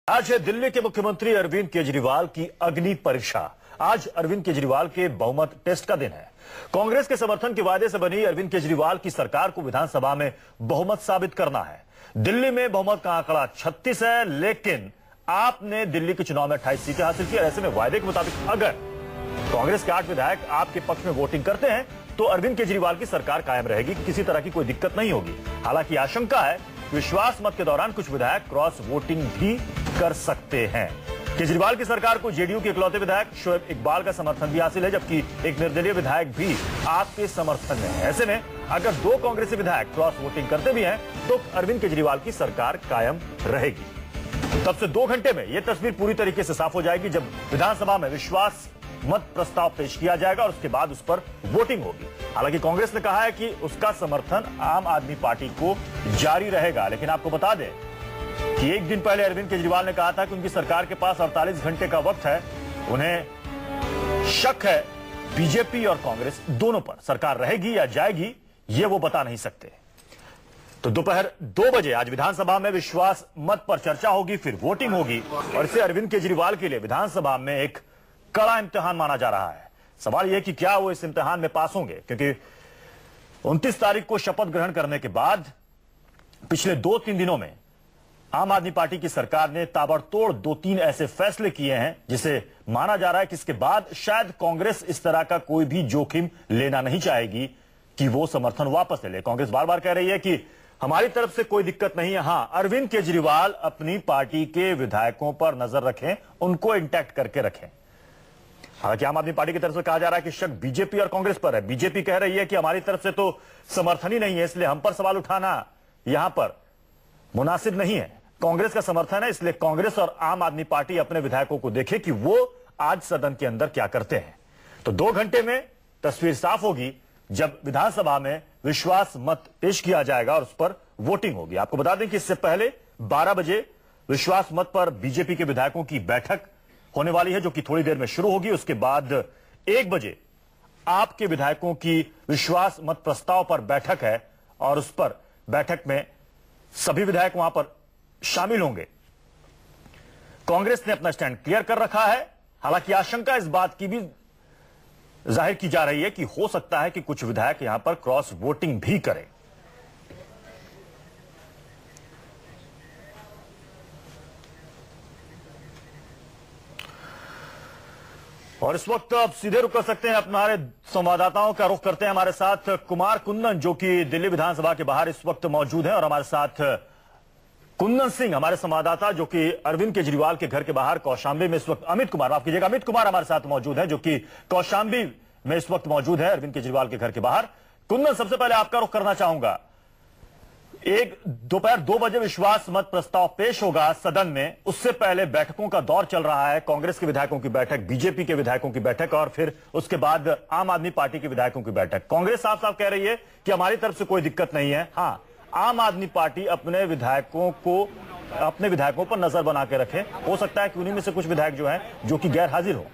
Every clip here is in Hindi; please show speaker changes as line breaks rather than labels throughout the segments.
आज है दिल्ली के मुख्यमंत्री अरविंद केजरीवाल की अग्नि परीक्षा। आज अरविंद केजरीवाल के बहुमत टेस्ट का दिन है। कांग्रेस के समर्थन के वादे से बनी अरविंद केजरीवाल की सरकार को विधानसभा में बहुमत साबित करना है। दिल्ली में बहुमत का आंकड़ा 36 है, लेकिन आपने दिल्ली के चुनाव में 28 सीटें हासिल की। ऐसे में वायदे के मुताबिक अगर कांग्रेस के 8 विधायक आपके पक्ष में वोटिंग करते हैं तो अरविंद केजरीवाल की सरकार कायम रहेगी, किसी तरह की कोई दिक्कत नहीं होगी। हालांकि आशंका है विश्वास मत के दौरान कुछ विधायक क्रॉस वोटिंग भी कर सकते हैं। केजरीवाल की सरकार को जेडीयू के इकलौते विधायक शोएब इकबाल का समर्थन भी हासिल है, जबकि एक निर्दलीय विधायक भी आपके समर्थन में है। ऐसे में अगर 2 कांग्रेसी विधायक क्रॉस वोटिंग करते भी हैं तो अरविंद केजरीवाल की सरकार कायम रहेगी। तब से 2 घंटे में यह तस्वीर पूरी तरीके से साफ हो जाएगी, जब विधानसभा में विश्वास मत प्रस्ताव पेश किया जाएगा और उसके बाद उस पर वोटिंग होगी। हालांकि कांग्रेस ने कहा है कि उसका समर्थन आम आदमी पार्टी को जारी रहेगा, लेकिन आपको बता दें कि एक दिन पहले अरविंद केजरीवाल ने कहा था कि उनकी सरकार के पास 48 घंटे का वक्त है। उन्हें शक है बीजेपी और कांग्रेस दोनों पर। सरकार रहेगी या जाएगी ये वो बता नहीं सकते। तो दोपहर 2 बजे आज विधानसभा में विश्वास मत पर चर्चा होगी, फिर वोटिंग होगी और इसे अरविंद केजरीवाल के लिए विधानसभा में एक कड़ा इम्तिहान माना जा रहा है। सवाल यह कि क्या वो इस इम्तिहान में पास होंगे, क्योंकि 29 तारीख को शपथ ग्रहण करने के बाद पिछले 2-3 दिनों में आम आदमी पार्टी की सरकार ने ताबड़तोड़ 2-3 ऐसे फैसले किए हैं जिसे माना जा रहा है कि इसके बाद शायद कांग्रेस इस तरह का कोई भी जोखिम लेना नहीं चाहेगी कि वो समर्थन वापस ले ले। कांग्रेस बार बार कह रही है कि हमारी तरफ से कोई दिक्कत नहीं है। हां, अरविंद केजरीवाल अपनी पार्टी के विधायकों पर नजर रखें, उनको इंटैक्ट करके रखें। हालांकि आम आदमी पार्टी की तरफ से कहा जा रहा है कि शक बीजेपी और कांग्रेस पर है। बीजेपी कह रही है कि हमारी तरफ से तो समर्थन ही नहीं है, इसलिए हम पर सवाल उठाना यहां पर मुनासिब नहीं है। कांग्रेस का समर्थन है, इसलिए कांग्रेस और आम आदमी पार्टी अपने विधायकों को देखे कि वो आज सदन के अंदर क्या करते हैं। तो 2 घंटे में तस्वीर साफ होगी जब विधानसभा में विश्वास मत पेश किया जाएगा और उस पर वोटिंग होगी। आपको बता दें कि इससे पहले 12 बजे विश्वास मत पर बीजेपी के विधायकों की बैठक होने वाली है, जो कि थोड़ी देर में शुरू होगी। उसके बाद 1 बजे आपके विधायकों की विश्वास मत प्रस्ताव पर बैठक है और उस पर बैठक में सभी विधायक वहां पर शामिल होंगे। कांग्रेस ने अपना स्टैंड क्लियर कर रखा है। हालांकि आशंका इस बात की भी जाहिर की जा रही है कि हो सकता है कि कुछ विधायक यहां पर क्रॉस वोटिंग भी करें। और इस वक्त आप सीधे रुक कर सकते हैं, हमारे संवाददाताओं का रुख करते हैं। हमारे साथ कुमार कुंदन जो कि दिल्ली विधानसभा के बाहर इस वक्त मौजूद हैं, और हमारे साथ कुंदन सिंह हमारे संवाददाता जो कि अरविंद केजरीवाल के घर के बाहर कौशांबी में इस वक्त अमित कुमार हमारे साथ मौजूद है, जो कि कौशांबी में इस वक्त मौजूद है अरविंद केजरीवाल के घर के बाहर। कुंदन, सबसे पहले आपका रुख करना चाहूंगा, दोपहर 2 बजे विश्वास मत प्रस्ताव पेश होगा सदन में, उससे पहले बैठकों का दौर चल रहा है। कांग्रेस के विधायकों की बैठक, बीजेपी के विधायकों की बैठक और फिर उसके बाद आम आदमी पार्टी के विधायकों की बैठक। कांग्रेस साफ साफ कह रही है कि हमारी तरफ से कोई दिक्कत नहीं है। हां, आम आदमी पार्टी अपने विधायकों पर नजर बना के रखे। हो सकता है कि उन्हीं में से कुछ विधायक जो हैं जो कि गैर हाजिर हो।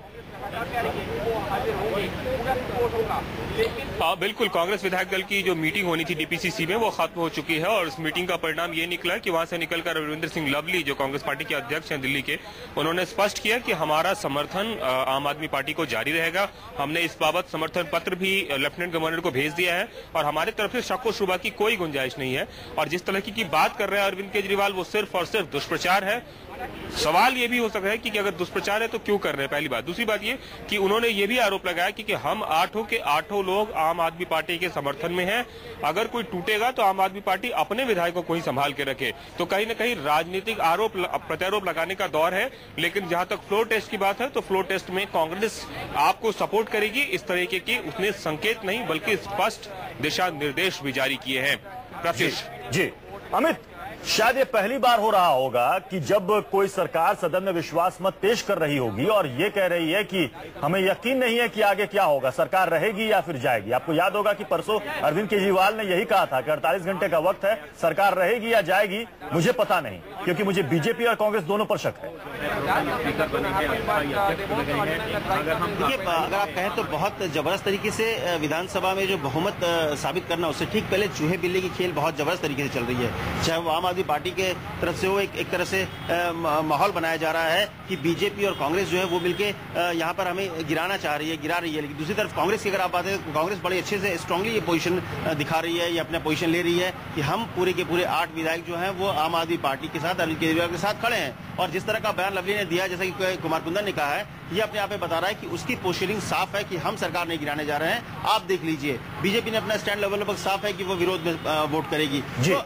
हाँ, बिल्कुल। कांग्रेस विधायक दल की जो मीटिंग होनी थी डीपीसीसी में वो खत्म हो चुकी है और इस मीटिंग का परिणाम ये निकला कि वहां से निकलकर रविंद्र सिंह लवली जो कांग्रेस पार्टी के अध्यक्ष हैं दिल्ली के, उन्होंने स्पष्ट किया कि हमारा समर्थन आम आदमी पार्टी को जारी रहेगा। हमने इस बाबत समर्थन पत्र भी लेफ्टिनेंट गवर्नर को भेज दिया है और हमारी तरफ से शक व शुबा की कोई गुंजाइश नहीं है। और जिस तरह की बात कर रहे हैं अरविंद केजरीवाल, वो सिर्फ और सिर्फ दुष्प्रचार है। सवाल ये भी हो सकता है कि अगर दुष्प्रचार है तो क्यों कर रहे हैं, पहली बात। दूसरी बात ये कि उन्होंने ये भी आरोप लगाया कि हम 8 के 8 लोग आम आदमी पार्टी के समर्थन में हैं। अगर कोई टूटेगा तो आम आदमी पार्टी अपने विधायकों को ही संभाल के रखे। तो कहीं न कहीं राजनीतिक आरोप प्रत्यारोप लगाने का दौर है। लेकिन जहां तक फ्लोर टेस्ट की बात है तो फ्लोर टेस्ट में कांग्रेस आपको सपोर्ट करेगी, इस तरीके की उसने संकेत नहीं बल्कि स्पष्ट दिशा निर्देश भी जारी किए हैं। प्रत्युष
जी अमित, शायद ये पहली बार हो रहा होगा कि जब कोई सरकार सदन में विश्वास मत पेश कर रही होगी और ये कह रही है कि हमें यकीन नहीं है कि आगे क्या होगा, सरकार रहेगी या फिर जाएगी। आपको याद होगा कि परसों अरविंद केजरीवाल ने यही कहा था कि 48 घंटे का वक्त है, सरकार रहेगी या जाएगी मुझे पता नहीं, क्योंकि मुझे बीजेपी और कांग्रेस दोनों पर शक है।
अगर आप कहें तो बहुत जबरदस्त तरीके से विधानसभा में जो बहुमत साबित करना, उससे ठीक पहले चूहे बिल्ली की खेल बहुत जबरदस्त तरीके से चल रही है। चाहे वो आम आदमी पार्टी के तरफ से वो एक तरह से माहौल बनाया जा रहा है कि बीजेपी और कांग्रेस जो है वो मिलके यहाँ पर हमें गिरा रही है। लेकिन दूसरी तरफ कांग्रेस की अगर आप बात करें तो कांग्रेस बड़े अच्छे से स्ट्रांगली ये पोजीशन दिखा रही है, ये अपना पोजीशन ले रही है कि हम पूरे के पूरे 8 विधायक जो हैं वो आम आदमी पार्टी के साथ, अरविंद केजरीवाल के साथ खड़े हैं। और जिस तरह का बयान लवली ने दिया, जैसा कि कुमार कुंदन ने कहा है, ये अपने आप में बता रहा है कि उसकी पोजीशनिंग साफ है कि हम सरकार नहीं गिराने जा रहे हैं। आप देख लीजिए, बीजेपी ने अपना स्टैंड लेवल पर साफ है कि वो विरोध में वोट करेगी। तो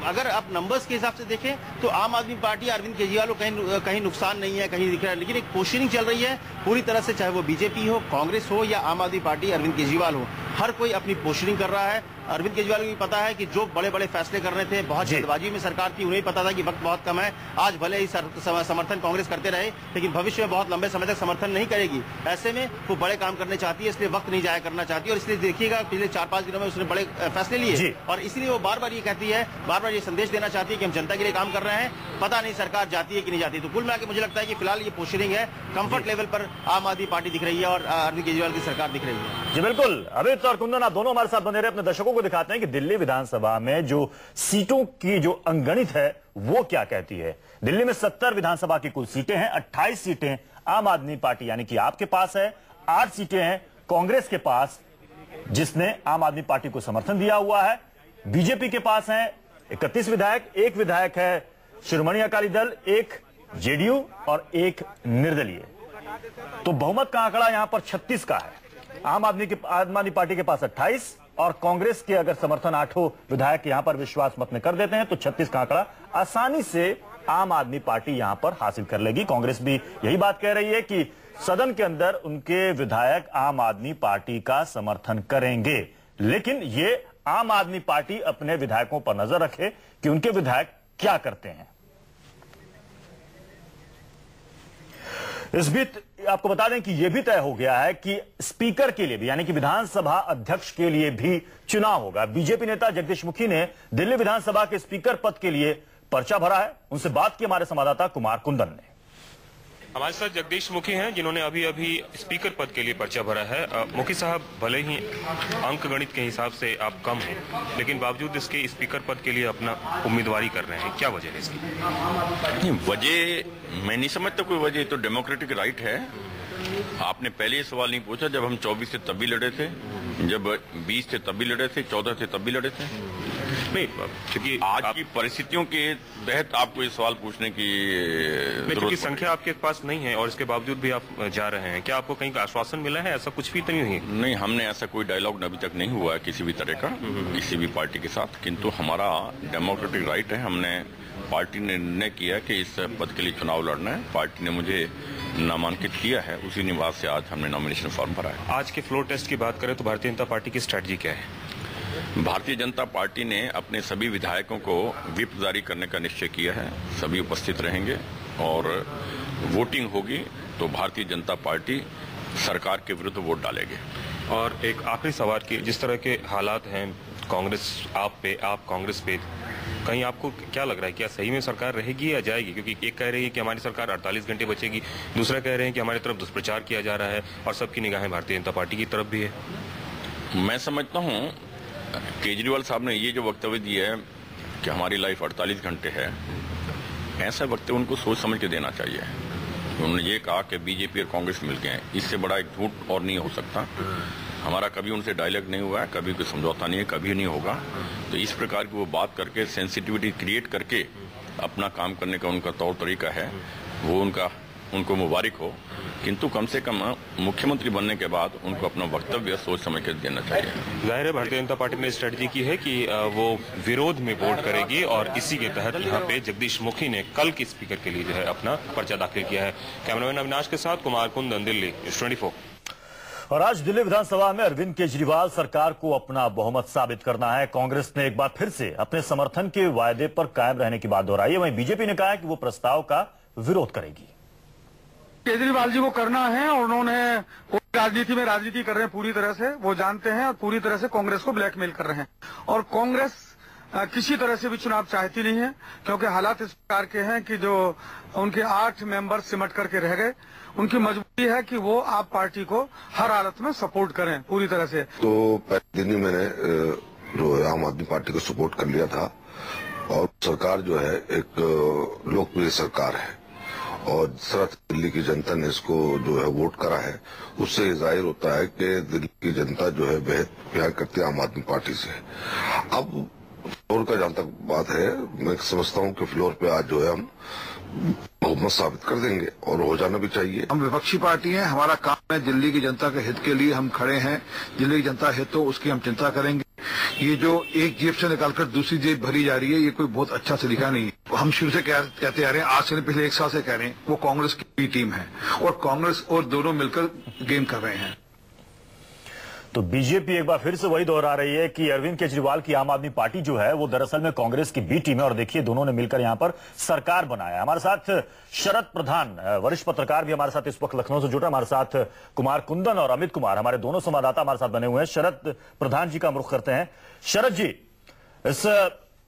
अगर आप नंबर्स के हिसाब से देखें तो आम आदमी पार्टी अरविंद केजरीवाल को कहीं नुकसान नहीं है, कहीं दिख रहा है, लेकिन एक पोजीशनिंग चल रही है पूरी तरह से, चाहे वो बीजेपी हो, कांग्रेस हो या आम आदमी पार्टी अरविंद केजरीवाल हो, हर कोई अपनी पोजीशनिंग कर रहा है। अरविंद केजरीवाल को भी पता है कि जो बड़े बड़े फैसले करने थे, बहुत जल्दबाजी में सरकार थी, उन्हें पता था कि वक्त बहुत कम है। आज भले ही समर्थन कांग्रेस करते रहे, लेकिन भविष्य में बहुत लंबे समय तक समर्थन नहीं करेगी। ऐसे में वो बड़े काम करने चाहती है, इसलिए वक्त नहीं जाया करना चाहती है। और इसलिए देखिएगा पिछले 4-5 दिनों में उसने बड़े फैसले लिए और इसलिए वो बार बार ये कहती है, बार बार ये संदेश देना चाहती है कि हम जनता के लिए काम कर रहे हैं। पता नहीं सरकार जाती है कि नहीं जाती। तो कुल मिलाकर मुझे लगता है कि फिलहाल ये पोजीशनिंग है, कंफर्ट लेवल पर आम आदमी पार्टी दिख रही है और अरविंद केजरीवाल की सरकार दिख रही है।
जी बिल्कुल। अमित और कुंदन, आप दोनों हमारे साथ बने रहे, अपने दर्शकों को दिखाते हैं कि दिल्ली विधानसभा में जो सीटों की जो अंगणित है वो क्या कहती है। दिल्ली में 70 विधानसभा की कुल सीटें हैं, 28 सीटें आम आदमी पार्टी यानी कि आपके पास है, 8 सीटें हैं कांग्रेस के पास जिसने आम आदमी पार्टी को समर्थन दिया हुआ है। बीजेपी के पास है 31 विधायक, 1 विधायक है शिरोमणि अकाली दल, 1 जेडीयू और 1 निर्दलीय। तो बहुमत का आंकड़ा यहां पर 36 का है। आम आदमी पार्टी के पास 28 और कांग्रेस के अगर समर्थन 8 विधायक यहां पर विश्वास मत में कर देते हैं तो 36 का आंकड़ा आसानी से आम आदमी पार्टी यहां पर हासिल कर लेगी। कांग्रेस भी यही बात कह रही है कि सदन के अंदर उनके विधायक आम आदमी पार्टी का समर्थन करेंगे, लेकिन ये आम आदमी पार्टी अपने विधायकों पर नजर रखे कि उनके विधायक क्या करते हैं। इस बीच आपको बता दें कि यह भी तय हो गया है कि स्पीकर के लिए भी यानी कि विधानसभा अध्यक्ष के लिए भी चुनाव होगा। बीजेपी नेता जगदीश मुखी ने दिल्ली विधानसभा के स्पीकर पद के लिए पर्चा भरा है। उनसे बात की हमारे संवाददाता कुमार कुंदन ने।
हमारे साथ जगदीश मुखी हैं जिन्होंने अभी स्पीकर पद के लिए पर्चा भरा है। मुखी साहब, भले ही अंक गणित के हिसाब से आप कम हैं, लेकिन बावजूद इसके स्पीकर पद के लिए अपना उम्मीदवारी कर रहे हैं, क्या वजह है इसकी?
वजह मैं नहीं समझता कोई वजह, तो डेमोक्रेटिक राइट है। आपने पहले ये सवाल नहीं पूछा जब हम 24 से तब भी लड़े थे, जब 20 से तब भी लड़े थे, 14 से तब भी लड़े थे।
नहीं, क्योंकि
आज की परिस्थितियों के तहत आपको ये सवाल पूछने की
क्योंकि संख्या आपके पास नहीं है और इसके बावजूद भी आप जा रहे हैं, क्या आपको कहीं का आश्वासन मिला है? ऐसा कुछ भी तो नहीं है?
नहीं, हमने ऐसा कोई डायलॉग अभी तक नहीं हुआ है किसी भी तरह का किसी भी पार्टी के साथ, किंतु हमारा डेमोक्रेटिक राइट है। हमने पार्टी ने निर्णय किया कि इस पद के लिए चुनाव लड़ना है। पार्टी ने मुझे नामांकित किया है, उसी निवास से आज हमने नॉमिनेशन फॉर्म भरा है।
आज के फ्लोर टेस्ट की बात करें तो भारतीय जनता पार्टी की स्ट्रैटेजी क्या है?
भारतीय जनता पार्टी ने अपने सभी विधायकों को व्हिप जारी करने का निश्चय किया है। सभी उपस्थित रहेंगे और वोटिंग होगी तो भारतीय जनता पार्टी सरकार के विरुद्ध वोट डालेगी। और
एक आखिरी सवाल की, जिस तरह के हालात हैं कांग्रेस आप कांग्रेस पे, कहीं आपको क्या लग रहा है, क्या सही में सरकार रहेगी या जाएगी? क्योंकि एक कह रही है कि हमारी सरकार 48 घंटे बचेगी, दूसरा कह रहे हैं कि हमारी तरफ दुष्प्रचार किया जा रहा है और सबकी निगाहें भारतीय जनता पार्टी की तरफ भी है।
मैं समझता हूं केजरीवाल साहब ने ये जो वक्तव्य दिया है कि हमारी लाइफ 48 घंटे है, ऐसा वक्तव्य उनको सोच समझ के देना चाहिए। उन्होंने ये कहा कि बीजेपी और कांग्रेस मिल गए हैं, इससे बड़ा एक झूठ और नहीं हो सकता। हमारा कभी उनसे डायलॉग नहीं हुआ है, कभी कोई समझौता नहीं है, कभी नहीं होगा। तो इस प्रकार की वो बात करके सेंसिटिविटी क्रिएट करके अपना काम करने का उनका तौर तरीका है, वो उनको मुबारक हो, किंतु कम से कम मुख्यमंत्री बनने के बाद उनको अपना वक्तव्य सोच समझ कर देना चाहिए।
जाहिर है भारतीय जनता पार्टी ने स्ट्रेटजी की है कि वो विरोध में वोट करेगी और इसी के तहत यहाँ पे जगदीश मुखी ने कल के स्पीकर के लिए जो है अपना पर्चा दाखिल किया है। कैमरामैन अविनाश के साथ कुमार कुंदन, दिल्ली, न्यूज़ 24।
और आज दिल्ली विधानसभा में अरविंद केजरीवाल सरकार को अपना बहुमत साबित करना है। कांग्रेस ने एक बार फिर से अपने समर्थन के वायदे पर कायम रहने की बात दोहराई है। वहीं बीजेपी ने कहा है कि वो प्रस्ताव का विरोध करेगी।
केजरीवाल जी को करना है और उन्होंने राजनीति में राजनीति कर रहे हैं पूरी तरह से, वो जानते हैं और पूरी तरह से कांग्रेस को ब्लैकमेल कर रहे हैं। और कांग्रेस किसी तरह से भी चुनाव चाहती नहीं है, क्योंकि हालात इस प्रकार के हैं कि जो उनके 8 मेंबर सिमट करके रह गए, उनकी मजबूरी है कि वो आप पार्टी को हर हालत में सपोर्ट करें पूरी तरह से।
तो पहले दिन ही मैंने जो आम आदमी पार्टी को सपोर्ट कर लिया था और सरकार जो है एक लोकप्रिय सरकार है और जिस तरह दिल्ली की जनता ने इसको जो है वोट करा है उससे जाहिर होता है कि दिल्ली की जनता जो है बेहद प्यार करती है आम आदमी पार्टी से। अब फ्लोर का जहां तक बात है, मैं समझता हूं कि फ्लोर पे आज जो है हम बहुमत साबित कर देंगे और हो जाना भी चाहिए।
हम विपक्षी पार्टी हैं, हमारा काम है दिल्ली की जनता के हित के लिए हम खड़े हैं। दिल्ली की जनता हित हो उसकी हम चिंता करेंगे। ये जो एक जेब से निकालकर दूसरी जेब भरी जा रही है, ये कोई बहुत अच्छा तरीका नहीं है। हम शुरू से कहते आ रहे हैं, आज से पिछले 1 साल से कह रहे हैं, वो कांग्रेस की टीम है और कांग्रेस और दोनों मिलकर गेम कर रहे हैं।
तो बीजेपी एक बार फिर से वही दोहरा रही है कि अरविंद केजरीवाल की आम आदमी पार्टी जो है वो दरअसल में कांग्रेस की बी टीम है और देखिए दोनों ने मिलकर यहां पर सरकार बनाया। हमारे साथ शरद प्रधान वरिष्ठ पत्रकार भी हमारे साथ इस वक्त लखनऊ से जुड़ रहे हैं। हमारे साथ कुमार कुंदन और अमित कुमार हमारे दोनों संवाददाता हमारे साथ बने हुए हैं। शरद प्रधान जी का हम रुख करते हैं। शरद जी, इस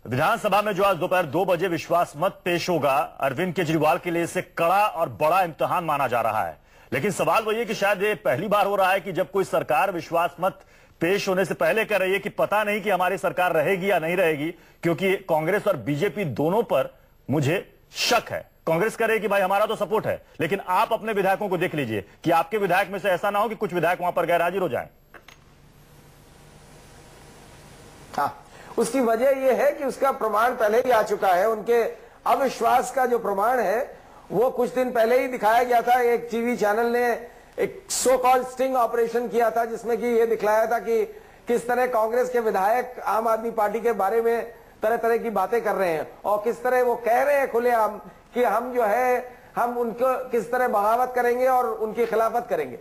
विधानसभा में जो आज दोपहर 2 बजे विश्वास मत पेश होगा, अरविंद केजरीवाल के लिए इसे कड़ा और बड़ा इम्तिहान माना जा रहा है, लेकिन सवाल वही है कि शायद ये पहली बार हो रहा है कि जब कोई सरकार विश्वास मत पेश होने से पहले कह रही है कि पता नहीं कि हमारी सरकार रहेगी या नहीं रहेगी, क्योंकि कांग्रेस और बीजेपी दोनों पर मुझे शक है। कांग्रेस कह रही है कि भाई हमारा तो सपोर्ट है, लेकिन आप अपने विधायकों को देख लीजिए कि आपके विधायक में से ऐसा ना हो कि कुछ विधायक वहां पर गैरहाजिर हो जाएं।
हाँ, उसकी वजह यह है कि उसका प्रमाण पहले ही आ चुका है। उनके अविश्वास का जो प्रमाण है वो कुछ दिन पहले ही दिखाया गया था। एक टीवी चैनल ने एक सो कॉल्ड स्टिंग ऑपरेशन किया था जिसमें कि ये दिखलाया था कि किस तरह कांग्रेस के विधायक आम आदमी पार्टी के बारे में तरह तरह की बातें कर रहे हैं और किस तरह वो कह रहे हैं खुलेआम कि हम जो है हम उनको किस तरह बगावत करेंगे और उनकी खिलाफत करेंगे।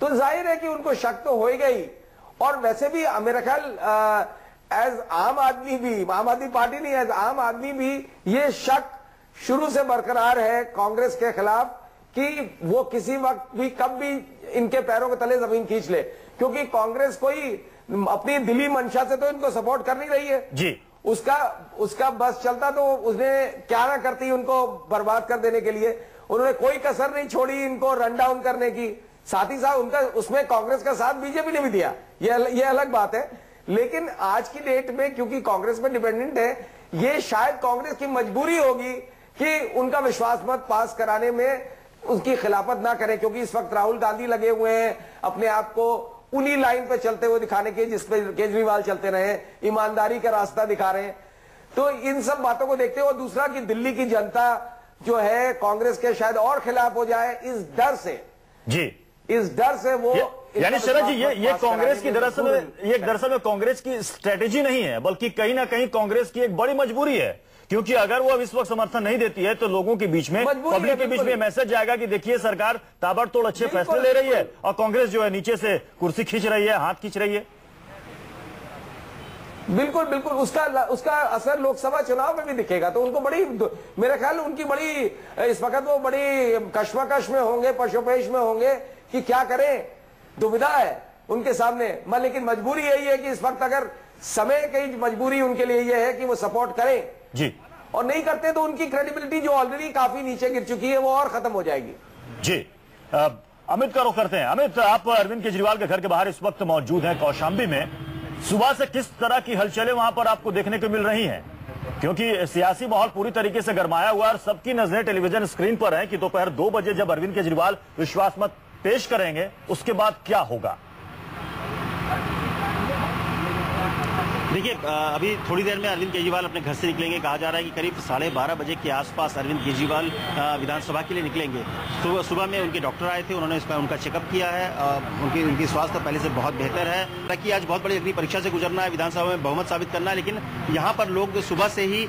तो जाहिर है कि उनको शक तो हो ही गई। और वैसे भी मेरा ख्याल एज आम आदमी पार्टी नहीं, एज आम आदमी भी ये शक शुरू से बरकरार है कांग्रेस के खिलाफ कि वो किसी वक्त भी कब भी इनके पैरों के तले जमीन खींच ले, क्योंकि कांग्रेस कोई अपनी दिली मंशा से तो इनको सपोर्ट कर नहीं रही है जी। उसका बस चलता तो उसने क्या ना करती उनको बर्बाद कर देने के लिए। उन्होंने कोई कसर नहीं छोड़ी इनको रन डाउन करने की। साथ ही साथ उनका उसमें कांग्रेस का साथ बीजेपी ने भी दिया, ये अलग बात है। लेकिन आज की डेट में क्योंकि कांग्रेस में डिपेंडेंट है, ये शायद कांग्रेस की मजबूरी होगी कि उनका विश्वास मत पास कराने में उसकी खिलाफत ना करें, क्योंकि इस वक्त राहुल गांधी लगे हुए हैं अपने आप को उन्हीं लाइन पे चलते हुए दिखाने के जिस पे केजरीवाल चलते रहे, ईमानदारी का रास्ता दिखा रहे हैं। तो इन सब बातों को देखते हुए, दूसरा कि दिल्ली की जनता जो है कांग्रेस के शायद और खिलाफ हो जाए, इस डर से वो
यानी शरद जी ये कांग्रेस की दरअसल में कांग्रेस की स्ट्रेटेजी नहीं है, बल्कि कहीं ना कहीं कांग्रेस की एक बड़ी मजबूरी है, क्योंकि अगर वो अब इस वक्त समर्थन नहीं देती है तो लोगों के बीच में, पब्लिक के बीच में मैसेज जाएगा कि देखिए सरकार ताबड़तोड़ अच्छे फैसले ले रही है और कांग्रेस जो है नीचे से कुर्सी खींच रही है, हाथ खींच रही है।
बिल्कुल बिल्कुल उसका असर लोकसभा चुनाव में भी दिखेगा। तो उनको बड़ी, मेरा ख्याल उनकी बड़ी इस वक्त वो बड़ी कश्मकश में होंगे, पशोपेश में होंगे कि क्या करें, दुविधा है उनके सामने। लेकिन मजबूरी यही है कि इस वक्त अगर समय की मजबूरी उनके लिए यह है कि वो सपोर्ट करें
जी,
और नहीं करते तो उनकी क्रेडिबिलिटी जो ऑलरेडी काफी नीचे गिर चुकी है वो और खत्म हो जाएगी
जी। अमित का रुख करते हैं। अमित, आप अरविंद केजरीवाल के घर के बाहर इस वक्त मौजूद हैं कौशाम्बी में। सुबह से किस तरह की हलचलें वहां पर आपको देखने को मिल रही हैं, क्योंकि सियासी माहौल पूरी तरीके से गरमाया हुआ है और सबकी नजरें टेलीविजन स्क्रीन पर हैं कि दोपहर 2 बजे जब अरविंद केजरीवाल विश्वास मत पेश करेंगे उसके बाद क्या होगा।
देखिए, अभी थोड़ी देर में अरविंद केजरीवाल अपने घर से निकलेंगे। कहा जा रहा है कि करीब 12:30 बजे के आसपास अरविंद केजरीवाल विधानसभा के लिए निकलेंगे। सुबह में उनके डॉक्टर आए थे, उन्होंने इसमें उनका चेकअप किया है। उनकी स्वास्थ्य पहले से बहुत बेहतर है। ताकि आज बहुत बड़ी अग्नि परीक्षा से गुजरना है, विधानसभा में बहुमत साबित करना है। लेकिन यहाँ पर लोग सुबह से ही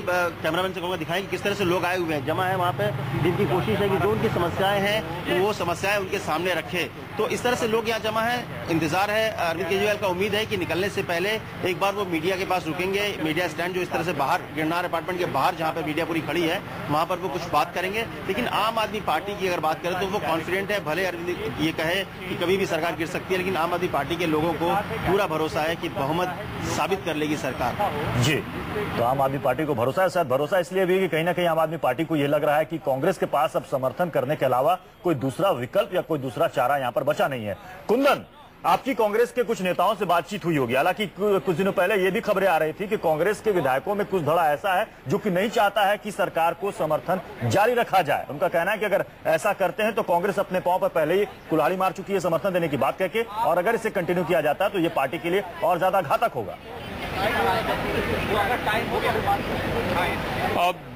कैमरामैन से कहूँगा दिखाएं कि किस तरह से लोग आए हुए हैं, जमा है वहाँ पे, जिनकी कोशिश है कि जो उनकी समस्याएं हैं वो समस्याएं उनके सामने रखे। तो इस तरह से लोग यहाँ जमा है, इंतजार है अरविंद केजरीवाल का। उम्मीद है कि निकलने से पहले एक बार वो मीडिया के पास रुकेंगे। मीडिया स्टैंड जो इस तरह से बाहर गिरनार अपार्टमेंट के बाहर जहां पर मीडिया पूरी खड़ी है, वहां पर वो कुछ बात करेंगे। लेकिन आम आदमी पार्टी की अगर बात करें तो वो कॉन्फिडेंट है। भले अरविंद ये कहे कि कभी भी सरकार गिर सकती है, लेकिन आम आदमी पार्टी के लोगों को पूरा भरोसा है कि बहुमत साबित कर लेगी सरकार
जी। तो आम आदमी पार्टी को भरोसा है, शायद भरोसा इसलिए भी कि कहीं ना कहीं आम आदमी पार्टी को यह लग रहा है कि कांग्रेस के पास अब समर्थन करने के अलावा कोई दूसरा विकल्प या कोई दूसरा चारा यहां पर बचा नहीं है। कुंदन, आपकी कांग्रेस के कुछ नेताओं से बातचीत हुई होगी। हालांकि कुछ दिनों पहले ये भी खबरें आ रही थी कि कांग्रेस के विधायकों में कुछ धड़ा ऐसा है जो कि नहीं चाहता है कि सरकार को समर्थन जारी रखा जाए। उनका कहना है कि अगर ऐसा करते हैं तो कांग्रेस अपने पांव पर पहले ही कुल्हाड़ी मार चुकी है समर्थन देने की बात कहके, और अगर इसे कंटिन्यू किया जाता है तो ये पार्टी के लिए और ज्यादा घातक होगा।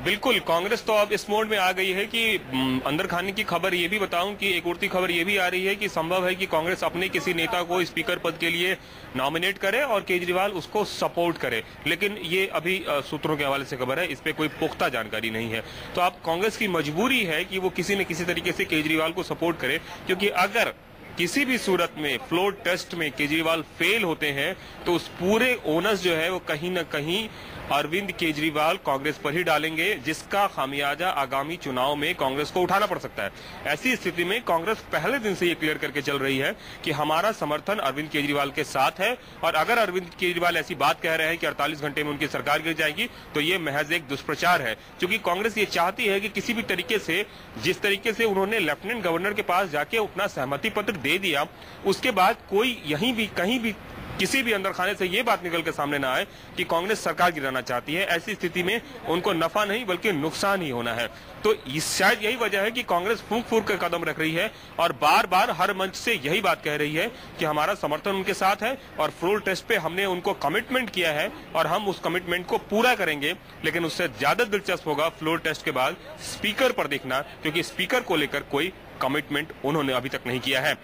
बिल्कुल, कांग्रेस तो अब इस मोड में आ गई है कि अंदर खाने की खबर ये भी बताऊं कि एक उड़ती खबर ये भी आ रही है कि संभव है कि कांग्रेस अपने किसी नेता को स्पीकर पद के लिए नॉमिनेट करे और केजरीवाल उसको सपोर्ट करे, लेकिन ये अभी सूत्रों के हवाले से खबर है, इस पे कोई पुख्ता जानकारी नहीं है। तो अब कांग्रेस की मजबूरी है कि वो किसी न किसी तरीके से केजरीवाल को सपोर्ट करे, क्योंकि अगर किसी भी सूरत में फ्लोर टेस्ट में केजरीवाल फेल होते हैं तो उस पूरे ओनस जो है वो कहीं न कहीं अरविंद केजरीवाल कांग्रेस पर ही डालेंगे, जिसका खामियाजा आगामी चुनाव में कांग्रेस को उठाना पड़ सकता है। ऐसी स्थिति में कांग्रेस पहले दिन से ये क्लियर करके चल रही है कि हमारा समर्थन अरविंद केजरीवाल के साथ है, और अगर अरविंद केजरीवाल ऐसी बात कह रहे हैं कि 48 घंटे में उनकी सरकार गिर जाएगी तो ये महज एक दुष्प्रचार है। क्योंकि कांग्रेस ये चाहती है कि किसी भी तरीके से, जिस तरीके से उन्होंने लेफ्टिनेंट गवर्नर के पास जाके अपना सहमति पत्र दे दिया, उसके बाद कोई यहीं भी कहीं भी किसी भी अंदर खाने से ये बात निकल के सामने ना आए कि कांग्रेस सरकार गिराना चाहती है। ऐसी स्थिति में उनको नफा नहीं बल्कि नुकसान ही होना है। तो शायद यही वजह है कि कांग्रेस फूंक फूंक कर कदम रख रही है और बार बार हर मंच से यही बात कह रही है कि हमारा समर्थन उनके साथ है और फ्लोर टेस्ट पे हमने उनको कमिटमेंट किया है और हम उस कमिटमेंट को पूरा करेंगे। लेकिन उससे ज्यादा दिलचस्प होगा फ्लोर टेस्ट के बाद स्पीकर पर देखना, क्योंकि स्पीकर को लेकर कोई कमिटमेंट उन्होंने अभी तक नहीं किया है।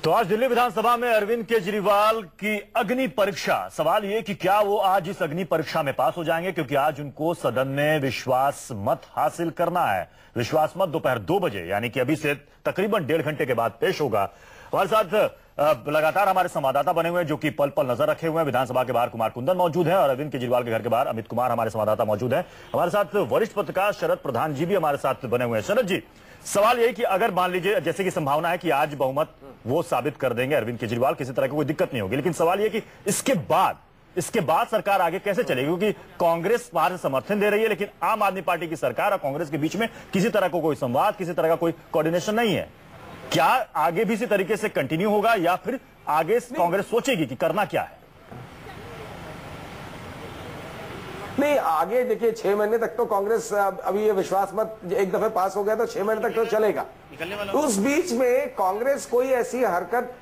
तो आज दिल्ली विधानसभा में अरविंद केजरीवाल की अग्नि परीक्षा, सवाल ये कि क्या वो आज इस अग्नि परीक्षा में पास हो जाएंगे, क्योंकि आज उनको सदन में विश्वास मत हासिल करना है। विश्वास मत दोपहर 2 बजे यानी कि अभी से तकरीबन 1.5 घंटे के बाद पेश होगा। हमारे साथ लगातार हमारे संवाददाता बने हुए हैं जो कि पल पल नजर रखे हुए हैं। विधानसभा के बाहर कुमार कुंदन मौजूद है और अरविंद केजरीवाल के घर के बाहर अमित कुमार हमारे संवाददाता मौजूद है। हमारे साथ वरिष्ठ पत्रकार शरद प्रधान जी भी हमारे साथ बने हुए हैं। शरद जी, सवाल यही कि अगर मान लीजिए जैसे कि संभावना है कि आज बहुमत वो साबित कर देंगे अरविंद केजरीवाल, किसी तरह की कोई दिक्कत नहीं होगी, लेकिन सवाल यह कि इसके बाद सरकार आगे कैसे चलेगी, क्योंकि कांग्रेस बाहर से समर्थन दे रही है लेकिन आम आदमी पार्टी की सरकार और कांग्रेस के बीच में किसी तरह का कोई संवाद, किसी तरह का कोई कोऑर्डिनेशन नहीं है। क्या आगे भी इसी तरीके से कंटिन्यू होगा या फिर आगे कांग्रेस सोचेगी कि करना क्या है?
नहीं, आगे देखिए 6 महीने तक तो कांग्रेस, अभी ये विश्वास मत एक दफे पास हो गया तो 6 महीने तक तो चलेगा। उस बीच में कांग्रेस कोई ऐसी हरकत,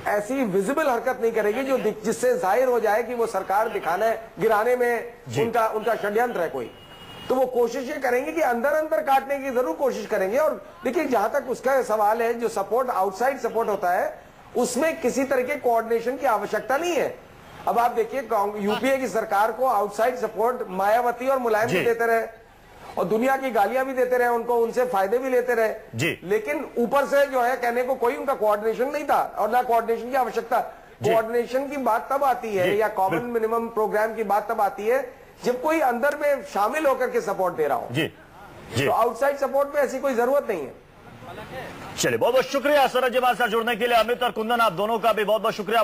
ऐसी विजिबल हरकत नहीं करेगी जो जिससे जाहिर हो जाए कि वो सरकार गिराने में उनका षड्यंत्र है कोई। तो वो कोशिशें करेंगे कि अंदर अंदर काटने की जरूर कोशिश करेंगे। और देखिए जहां तक उसका सवाल है, जो सपोर्ट आउटसाइड सपोर्ट होता है उसमें किसी तरह के कोऑर्डिनेशन की आवश्यकता नहीं है। अब आप देखिए यूपीए की सरकार को आउटसाइड सपोर्ट मायावती और मुलायम भी देते रहे और दुनिया की गालियां भी देते रहे उनको, उनसे फायदे भी लेते रहे, लेकिन ऊपर से जो है कहने को कोई उनका कोऑर्डिनेशन नहीं था और ना कोऑर्डिनेशन की आवश्यकता। कोऑर्डिनेशन की बात तब आती है या कॉमन मिनिमम प्रोग्राम की बात तब आती है जब कोई अंदर में शामिल होकर के सपोर्ट दे रहा हो। तो आउटसाइड सपोर्ट में ऐसी कोई जरूरत नहीं है।
चलिए, बहुत बहुत शुक्रिया शरद जी हमारे साथ जुड़ने के लिए। अमित और कुंदन, आप दोनों का भी बहुत बहुत शुक्रिया।